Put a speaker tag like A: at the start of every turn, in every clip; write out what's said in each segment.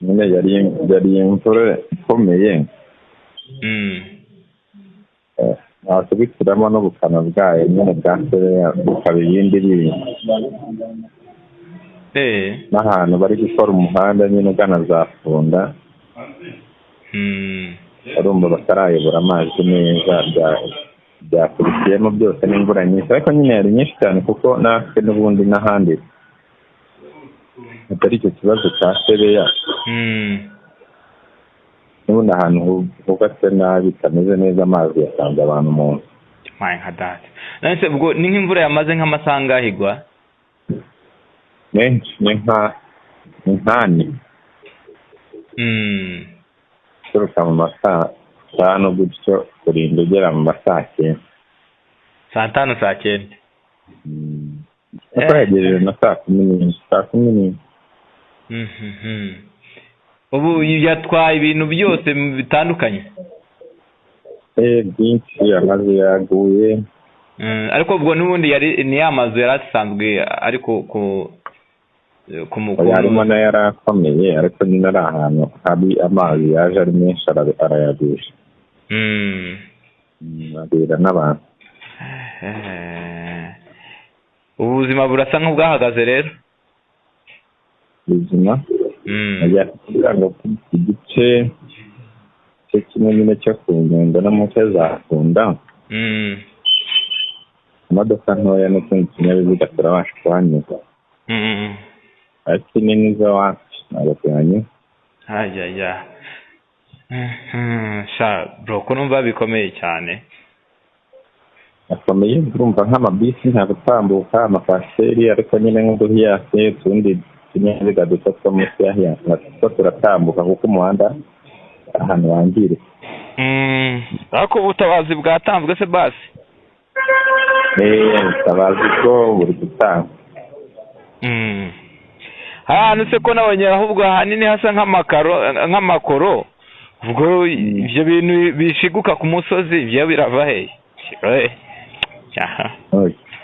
A: nyine yari imvura ikomeye ntakubitiramo n'ubukana bwayo nyine bwa sebeya bukaba ibindi bintu n'ahantu bari gukora umuhanda nyine ugana za Funda urumva batarayobora amazi neza byakubitiyemo byose n'imvura nyinshi ariko nyine yari nyinshi cyane kuko natwe n'ubundi n'ahandi atari icyo kibazo cya sebeya n'ubundi ahantu hubatse nabi kameze neza amazi yasanze abantu mu nzu
B: nka data none ubwo ni nk'imvura yamaze nk'amasaha angahe igwa
A: menshi ni nk'ane uturuka mu masaha 5 gutyo kurinda ugera mu masaha 9
B: saa 5 saa 9
A: ariko yegereje na saa 10
B: ubu yatwaye ibintu byose bitandukanye
A: byinshi amazu yaguye
B: ariko ubwo n'ubundi ni ya mazu yari asanzwe ariko ku mukuru
A: harimo nayo yari akomeye ariko nyine ari ahantu hari amazi yaje ari menshi arayagusha abwira n'abantu
B: ubuzima burasa nk'ubwahagaze rero
A: ubuzima kugira ngo igice kimwe nyine cyo ku Nyundo no mu nce za Funda imodoka ntoya n'utundi kinyabiziga turabasha kuhanyuza ariko inini zo wacu ntabwo tuhanyuza bro
B: ko numva bikomeye cyane
A: akomeye urumva nk'amabisi ntabwo tambuka amapasiteri ariko nyine nk'uduhiyase utundi tunyabiziga duto two munsi ya hiyase natwo turatambuka kuko umuhanda ahantu wangiritse
B: ariko ubutabazi bwatanzwe se basi
A: ubutabazi bwo buri gutanga
B: ahantu se ko nabonye ahubwo ahanini hasa nk'amakoro ubwo ibyo bintu bishiguka ku musozi ibyo birava hehe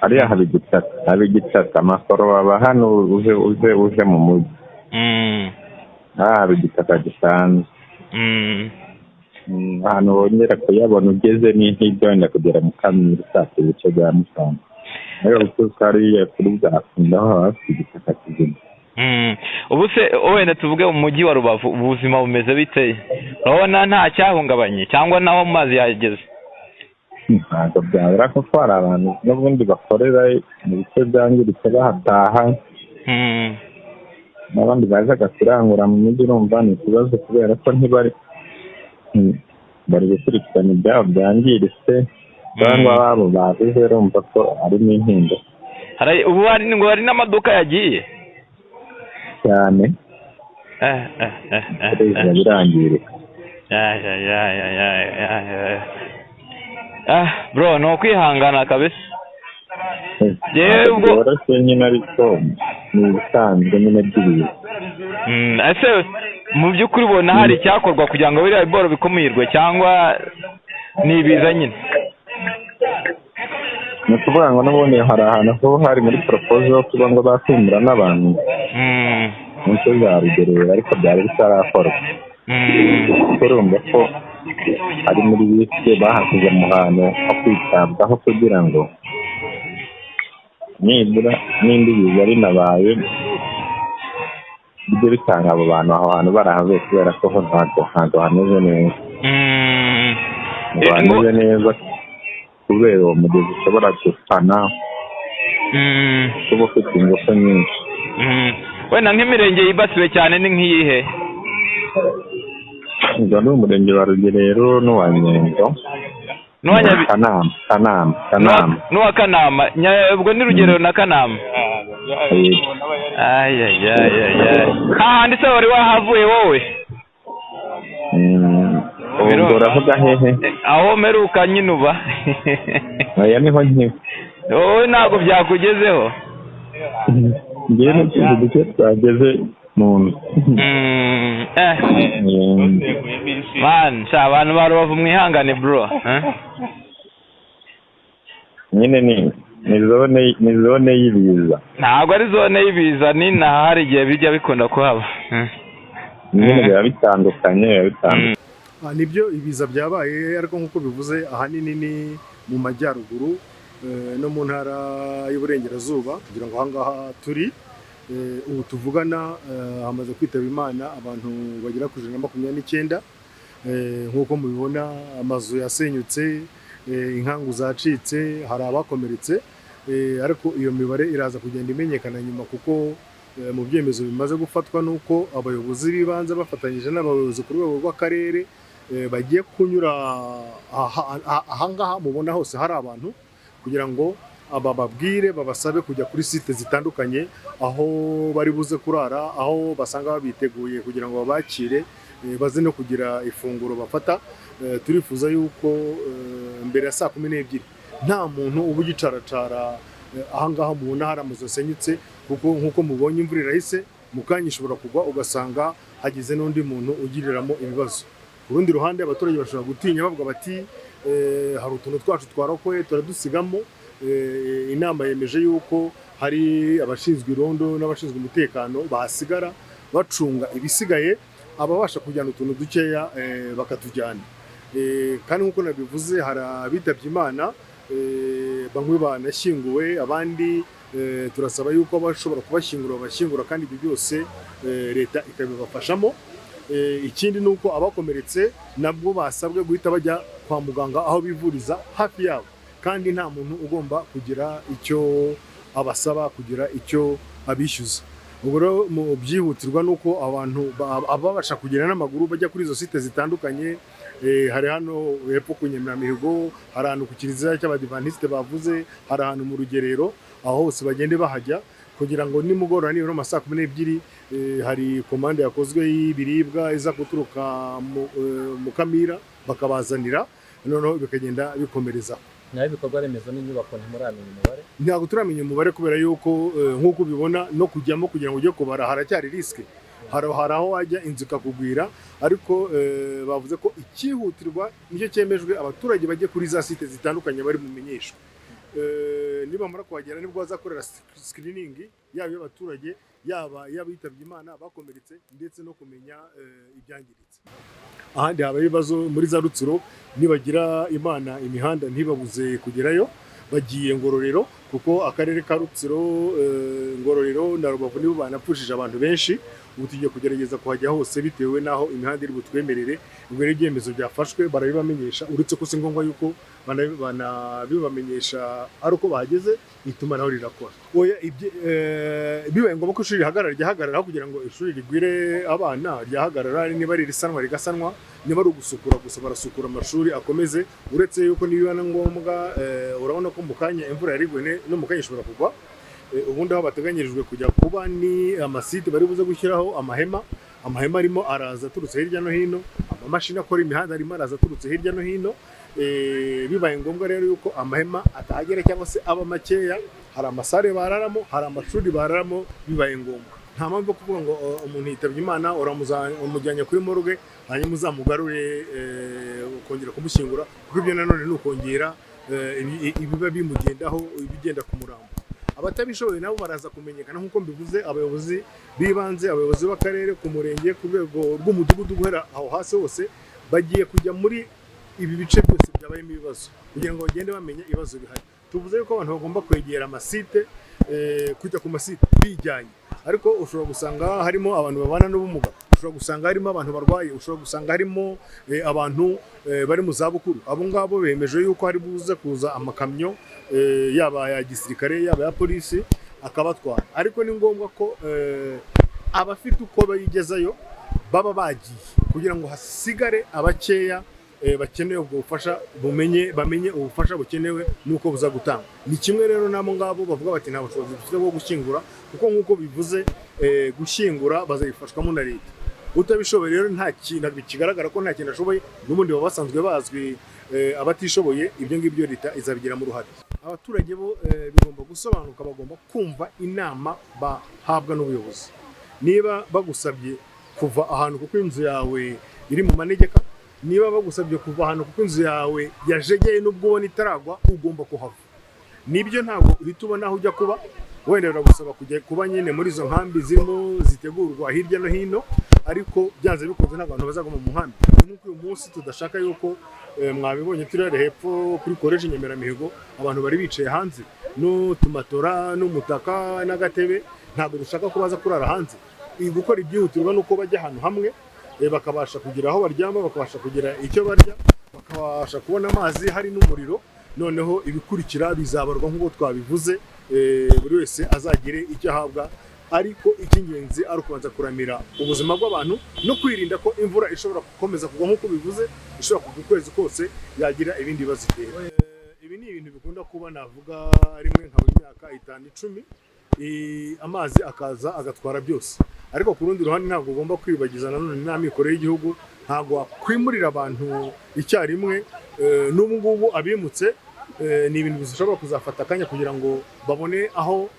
A: hariya haba igitaka amakoro waba hano uje mu mujyi haba igitaka gisanzwe ahantu wongera kuyabona ugeze n'intibyo wenda kugera mu Kamira usatse ibice bya Musanze rero utuzi hariya kuri bwa Funda aho hafite igitaka kizima
B: ubu se wenda tuvuge mu mujyi wa Rubavu ubuzima bumeze bite urabona nta cyahungabanye cyangwa naho mu mazi yageze
A: ntabwo byabura kuko hari abantu n'ubundi bakorera mu bice byangiritse bahataha n'abandi bazaga kurangura mu mujyi urumva ni ikibazo kubera ko ntibari gukurikirana ibyabo byangiritse cyangwa ababo babuze urumva ko harimo intindo
B: ubu hari n'amaduka yagiye
A: cyane birangirika
B: bro ni ukwihangana kabisa
A: byoroshye nyine ariko ni ibisanzwe nyine by'ibiza
B: ese mu by'ukuri ubona hari icyakorwa kugira ngo biriya biboro bikumirwe cyangwa ni ibiza nyine
A: ni ukuvuga ngo n'ubundi hari ahantu ho hari muri poropoze yo kuba ngo bakwimura n'abantu mu nce za Rugerero ariko byari bitarakorwa kuko urumva ko ari muri bisi bahasize mu hantu ho kwitabwaho kugira ngo nibura n'indi biza binabaye bijye bitanga abo bantu aho hantu barahavuye kubera ko ho ntabwo hameze neza hameze neza kubera uwo mugezi ushobora gufana kuba ufite ingufu nyinshi
B: wenda nk'imirenge yibasiwe cyane ni nk'iyihe
A: ubwo ni umurenge wa Rugerero n'uwa Nyundo
B: n'uwa Kanama ubwo ni Rugerero na Kanama hahandi se wari wahavuye wowe
A: ubwo uravuga hehe
B: aho meruka nyine uba
A: aya niho nkiba
B: wowe ntabwo byakugezeho
A: ngewe n'utundi duce twageze mu nzu
B: man abantu ba Rubavu mwihangane bro
A: nyine ni zone y'ibiza
B: ntabwo ari zone y'ibiza ni nahari igihe bijya bikunda kuhaba
A: nyine biba bitandukanye.
C: Nibyo ibiza byabaye ariko nk'uko bivuze ahanini ni mu majyaruguru no mu ntara y'uburengerazuba kugira ngo ahangaha turi ubu tuvugana hamaze kwitaba Imana abantu bagera ku 129 nk'uko mubibona amazu yasenyutse, inkangu zacitse, hari abakomeretse ariko iyo mibare iraza kugenda imenyekana nyuma kuko mu byemezo bimaze gufatwa nuko abayobozi b'ibanze bafatanyije n'abayobozi ku rwego rw'akarere bagiye kunyura ahangaha mubona hose hari abantu kugira ngo bababwire babasabe kujya kuri site zitandukanye aho bari buze kurara, aho basanga babiteguye kugira ngo babakire baze no kugira ifunguro bafata. Turifuza yuko mbere ya saa 12 nta muntu uba ugicaracara ahangaha mubona hari amazu yasenyutse kuko nk'uko mubonye imvura irahise mu kanya ishobora kugwa ugasanga hagize n'undi muntu ugiriramo ibibazo. Ku rundi ruhande abaturage bashobora gutinya bavuga bati hari utuntu twacu twarokoye turadusigamo. Inama yemeje yuko hari abashinzwe irondo n'abashinzwe umutekano bahasigara bacunga ibisigaye, ababasha kujyana utuntu dukeya bakatujyana. Kandi nk'uko nabivuze hari abitabye Imana bamwe banashyinguwe, abandi turasaba yuko bashobora kubashyingura kandi ibyo byose leta ikabibafashamo. Ikindi nuko abakomeretse nabwo basabwe guhita bajya kwa muganga aho bivuriza hafi yabo, kandi nta muntu ugomba kugira icyo abasaba, kugira icyo abishyuza. Ubwo rero mu byihutirwa nuko abantu ababasha kugera n'amaguru bajya kuri izo site zitandukanye. Hari hano hepfo ku Nyamirambo, hari ahantu ku kiliziya cy'abadivantisite bavuze, hari ahantu mu rugerero, aho hose bagende bahajya kugira ngo nimugoroba nibura mu saa 12 hari komande yakozwe y'ibiribwa iza guturuka mu Kamira bakabazanira, noneho bikagenda bikomereza.
D: Naho ibikorwa remezo n'inyubako ntimuramenya umubare?
C: Ntabwo turamenya umubare kubera yuko nk'uko ubibona no kujyamo kugira ngo ujye kubara haracyari riske. Hari aho wajya inzu ikakugwira, ariko bavuze ko ikihutirwa nicyo cyemejwe abaturage bajye kuri za site zitandukanye bari mumenyeshwa. Nibamara kuhagera nibwo bazakorera screening yaba y'abaturage yaba y'abitabye Imana bakomeretse ndetse no kumenya ibyangiritse. Ahandi habaye ibibazo muri za Rutsiro, nibagira Imana imihanda ntibabuze kugerayo bagiye Ngororero kuko akarere ka Rutsiro, Ngororero na Rubavu nibo banapfushije abantu benshi. Ubu tugiye kugerageza kuhajya hose bitewe naho imihanda iri butwemerere. Ubwo rero ibyemezo byafashwe barabibamenyesha, uretse ko si ngombwa yuko banabibamenyesha ari uko bahageze itumanaho rirakora. Oya bibaye ngombwa ko ishuri ryahagarara kugira ngo ishuri rigwire abana ryahagarara, niba ari risanwa rigasanwa, niba ari ugusukura gusa barasukura amashuri akomeze. Uretse yuko niba na ngombwa urabona ko mu kanya imvura yarigwene no mu kanya ishobora kugwa. Ubundi aho bateganyirijwe kujya kuba ni amasite bari buze gushyiraho amahema arimo araza aturutse hirya no hino, amamashini akora imihanda arimo araza aturutse hirya no hino. Bibaye ngombwa rero yuko amahema atahagera cyangwa se aba makeya, hari amasare bararamo, hari amashuri bararamo bibaye ngombwa. Nta mpamvu kuvuga ngo umuntu yitabye Imana uramujyanye kuri morgue hanyuma uzamugarure ukongera kumushyingura, kuko ibyo nanone ni ukongera ibiba bimugendaho ibigenda ku murambo. Abatabishoboye nabo baraza kumenyekana nk'uko mbivuze, abayobozi b'ibanze, abayobozi b'akarere, ku murenge, ku rwego rw'umudugudu guhera aho hasi hose bagiye kujya muri ibi bice byose byabayemo ibibazo kugira ngo bagende bamenya ibibazo bihari. Tuvuze yuko abantu bagomba kwegera amasite, kujya ku masite bijyanye, ariko ushobora gusanga harimo abantu babana n'ubumuga, ushobora gusanga harimo abantu barwaye, ushobora gusanga harimo abantu bari mu zabukuru. Abo ngabo bemeje yuko hari buze kuza amakamyo yaba ya gisirikare yaba ya polisi akabatwara, ariko ni ngombwa ko abafite uko bayigezayo baba bagiye kugira ngo hasigare abakeya bakeneye ubwo bufasha, bamenye ubufasha bukenewe nuko buza gutanga. Ni kimwe rero nabo ngabo bavuga bati nta bushobozi dufite bwo gushyingura, kuko nk'uko bivuze gushyingura bazabifashwamo na leta. Utabishoboye rero nta kintu kigaragara ko nta kintu ashoboye, n'ubundi baba basanzwe bazwi abatishoboye, ibyo ngibyo leta izabigiramo uruhare. Abaturage bo bigomba gusobanuka, bagomba kumva inama bahabwa n'ubuyobozi. Niba bagusabye kuva ahantu kuko inzu yawe iri mu manegeka, niba bagusabye kuva ahantu kuko inzu yawe yajegeye n'ubwo ubona itaragwa, ugomba kuhava. Nibyo ntabwo uhita ubona aho ujya kuba, wenda biragusaba kujya kuba nyine muri izo nkambi zirimo zitegurwa hirya no hino, ariko byanze bikunze n'abantu bazaguma mu nkambi. Nuko uyu munsi tudashaka yuko mwabibonye turere hepfo kuri college Nyemeramihigo abantu bari bicaye hanze n'utumatora n'umutaka n'agatebe, ntabwo dushaka ko baza kurara hanze. Gukora ibyihutirwa nuko bajya ahantu hamwe bakabasha kugira aho baryama, bakabasha kugira icyo barya, bakabasha kubona amazi hari n'umuriro, noneho ibikurikira bizabarwa nk'uko twabivuze, buri wese azagire icyo ahabwa, ariko icy'ingenzi ari ukubanza kuramira ubuzima bw'abantu no kwirinda ko imvura ishobora gukomeza kugwa nk'uko bivuze, ishobora kugwa ukwezi kose yagira ibindi bibazo itera. Ibi ni ibintu bikunda kuba navuga rimwe nka buri myaka 5-10 amazi akaza agatwara byose, ariko ku rundi ruhande ntabwo ugomba kwibagiza nanone n'amikoro y'igihugu, ntabwo wakwimurira abantu icyarimwe. N'ubu ngubu abimutse ni ibintu bishobora kuzafata akanya kugira ngo babone aho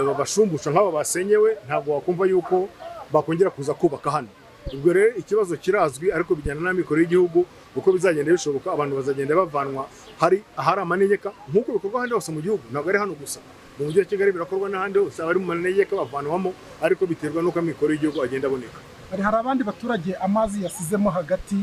C: babashumbusha nk'abo basenyewe, ntabwo wakumva yuko bakongera kuza kubaka hano. Ubwo rero ikibazo kirazwi, ariko bijyana n'amikoro y'igihugu uko bizagenda bishoboka, abantu bazagenda bavanwa ahari amanegeka nk'uko bikorwa ahandi hose mu gihugu, ntabwo ari hano gusa. Mu mujyi wa Kigali birakorwa n'ahandi hose, abari mu manegeka bavanwamo, ariko biterwa n'uko amikoro y'igihugu agenda aboneka.
E: Hari abandi baturage amazi yasizemo hagati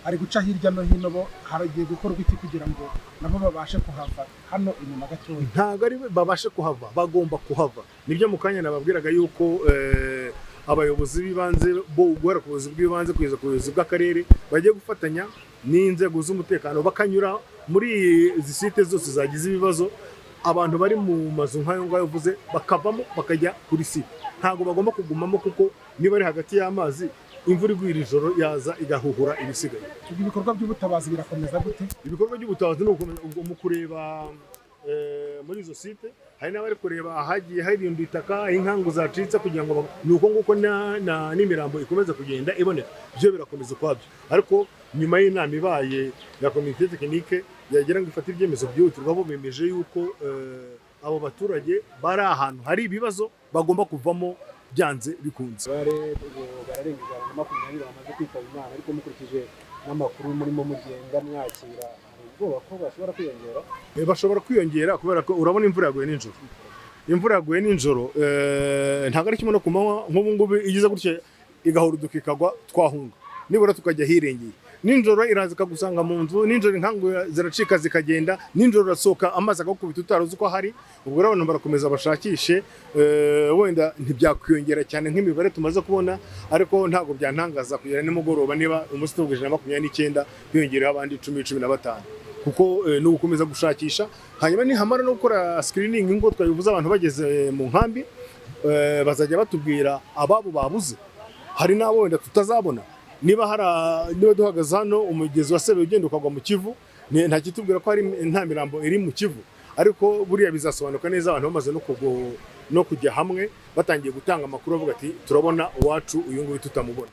E: ari guca hirya no hino, bo haragiye gukorwa iki kugira ngo nabo babashe kuhava hano inyuma gatoya? Ntabwo ari babashe kuhava, bagomba kuhava. Nibyo mu kanya nababwiraga yuko abayobozi b'ibanze bo guhera ku buyobozi bw'ibanze kugeza ku buyobozi bw'akarere bagiye gufatanya n'inzego z'umutekano, bakanyura muri izi site zose zagize ibibazo. Abantu bari mu mazu nk'ayo ngayo uvuze bakavamo bakajya kuri site, ntabwo bagomba kugumamo, kuko niba ari hagati y'amazi imvura igwira ijoro yaza igahuhura ibisigaye. Ibikorwa by'ubutabazi birakomeza gute? Ibikorwa by'ubutabazi ni kureba muri izo site, hari n'abari kureba ahagiye harinda itaka, inkangu zacitse, kugira ngo nuko nguko n'imirambo ikomeza kugenda iboneka. Byo birakomeza kwabyo, ariko nyuma y'inama ibaye ya komite tekinike yagira ngo ifate ibyemezo byihutirwa, bo bemeje yuko abo baturage bari ahantu hari ibibazo bagomba kuvamo byanze bikunze.
D: Bararenga 20 bamaze kwitaba Imana, ariko mukurikije n'amakuru murimo mugenda mwakira, ubwoba ko bashobora kwiyongera?
C: Bashobora kwiyongera kubera ko urabona imvura yaguye nijoro. Imvura yaguye nijoro ntabwo ari kimwe no ku manywa. Nk'ubu ngubu igize gutya igahuruduka ikagwa, twahunga nibura tukajya hirengeye. Nijoro iraza ikagusanga mu nzu, nijoro inkangu ziracika zikagenda, nijoro urasohoka amazi agakubita utaruzi uko hari. Ubwo rero abantu barakomeza bashakishe, wenda ntibyakwiyongera cyane nk'imibare tumaze kubona, ariko ntabwo byantangaza kugera nimugoroba niba umunsi tubwije na 29 hiyongereho abandi 10-15, kuko ni ugukomeza gushakisha. Hanyuma nihamara no gukora screening ngo twabivuze abantu bageze mu nkambi, bazajya batubwira ababo babuze. Hari n'abo wenda tutazabona, niba duhagaze hano umugezi wa Sebe ugenda ukagwa mu Kivu, nta kitubwira ko hari nta mirambo iri mu Kivu, ariko buriya bizasobanuka neza abantu bamaze no kujya hamwe, batangiye gutanga amakuru bavuga ati turabona uwacu uyu nguyu tutamubona.